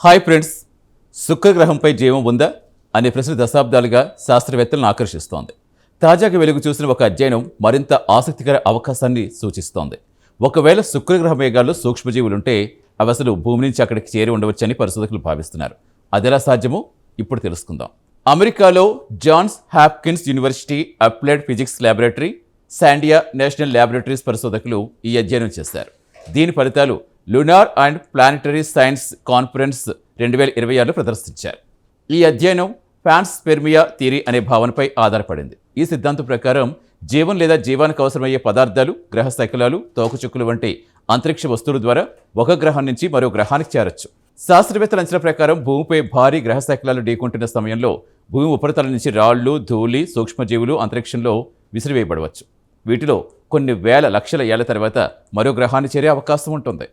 Hi friends, శుక్రగ్రహంపై జీవం ఉందా అనే ప్రశ్న దశాబ్దాలుగా శాస్త్రవేత్తలను ఆకర్షిస్తోంది. తాజాగా వెలుగు చూసిన ఒక అధ్యయనం మరింత ఆసక్తికర అవకాశాన్ని సూచిస్తోంది. ఒకవేళ శుక్రగ్రహ మేఘాల్లో సూక్ష్మజీవులుంటే అవి అసలు భూమి నుంచి అక్కడికి చేరి ఉండవచ్చని పరిశోధకులు భావిస్తున్నారు. అదెలా సాధ్యమో ఇప్పుడు తెలుసుకుందాం. అమెరికాలో Johns Hopkins university applied physics laboratory, Sandia national laboratories పరిశోధకులు ఈ అధ్యయనం చేశారు. దీని ఫలితాలు lunar and planetary science conference 2026లో ప్రదర్శించారు. ఈ అధ్యయనం పాన్స్పెర్మియా థియరీ అనే భావనపై ఆధారపడింది. ఈ సిద్ధాంతం ప్రకారం జీవం లేదా జీవానికి అవసరమయ్యే పదార్థాలు, గ్రహ శకలాలు, తోకచుక్కలు వంటి అంతరిక్ష వస్తువుల ద్వారా ఒక గ్రహం నుంచి మరో గ్రహానికి చేరొచ్చు. శాస్త్రవేత్తల అంచనా ప్రకారం భూమిపై భారీ గ్రహ శకలాలు ఢీకొంటున్న సమయంలో భూమి ఉపరితలం నుంచి రాళ్లు, ధూళి, సూక్ష్మజీవులు అంతరిక్షంలో విసిరివేయబడవచ్చు. వీటిలో కొన్ని వేల లక్షల ఏళ్ల తర్వాత మరో గ్రహాన్ని చేరే అవకాశం ఉంటుంది.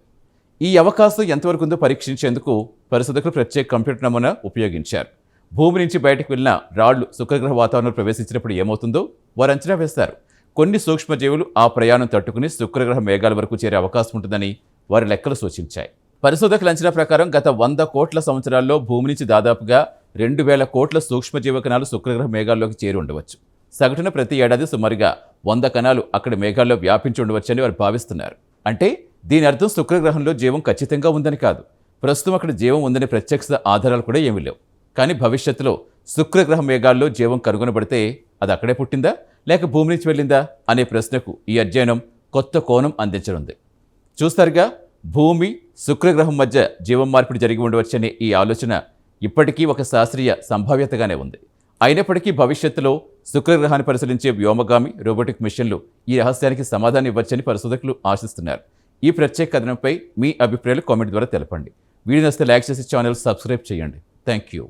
ఈ అవకాశం ఎంతవరకు ఉందో పరీక్షించేందుకు పరిశోధకులు ప్రత్యేక కంప్యూటర్ నమూనా ఉపయోగించారు. భూమి నుంచి బయటకు వెళ్ళిన రాళ్లు శుక్రగ్రహ వాతావరణంలో ప్రవేశించినప్పుడు ఏమవుతుందో వారు అంచనా వేస్తారు. కొన్ని సూక్ష్మజీవులు ఆ ప్రయాణం తట్టుకుని శుక్రగ్రహ మేఘాల వరకు చేరే అవకాశం ఉంటుందని వారి లెక్కలు సూచించాయి. పరిశోధకుల అంచనా ప్రకారం గత 100 కోట్ల సంవత్సరాల్లో భూమి నుంచి దాదాపుగా 2000 కోట్ల సూక్ష్మజీవ కణాలు శుక్రగ్రహ మేఘాల్లోకి చేరి ఉండవచ్చు. సగటున ప్రతి ఏడాది సుమారుగా 100 కణాలు అక్కడ మేఘాల్లో వ్యాపించి ఉండవచ్చని వారు భావిస్తున్నారు. అంటే దీని అర్థం శుక్రగ్రహంలో జీవం ఖచ్చితంగా ఉందని కాదు, ప్రస్తుతం అక్కడ జీవం ఉందనే ప్రత్యక్ష ఆధారాలు కూడా ఏమీ లేవు. కానీ భవిష్యత్తులో శుక్రగ్రహ మేఘాల్లో జీవం కనుగొనబడితే అది అక్కడే పుట్టిందా లేక భూమి నుంచి వెళ్ళిందా అనే ప్రశ్నకు ఈ అధ్యయనం కొత్త కోణం అందించనుంది. చూస్తారుగా, భూమి శుక్రగ్రహం మధ్య జీవం మార్పిడి జరిగి ఉండవచ్చనే ఈ ఆలోచన ఇప్పటికీ ఒక శాస్త్రీయ సంభావ్యతగానే ఉంది. అయినప్పటికీ భవిష్యత్తులో శుక్రగ్రహాన్ని పరిశీలించే వ్యోమగామి రోబోటిక్ మిషన్లు ఈ రహస్యానికి సమాధానం ఇవ్వచ్చని పరిశోధకులు ఆశిస్తున్నారు. ఈ ప్రత్యేక కథనంపై మీ అభిప్రాయాలు కామెంట్ ద్వారా తెలపండి. వీడియో నచ్చితే లైక్ చేసి ఛానల్ సబ్స్క్రైబ్ చేయండి. Thank you.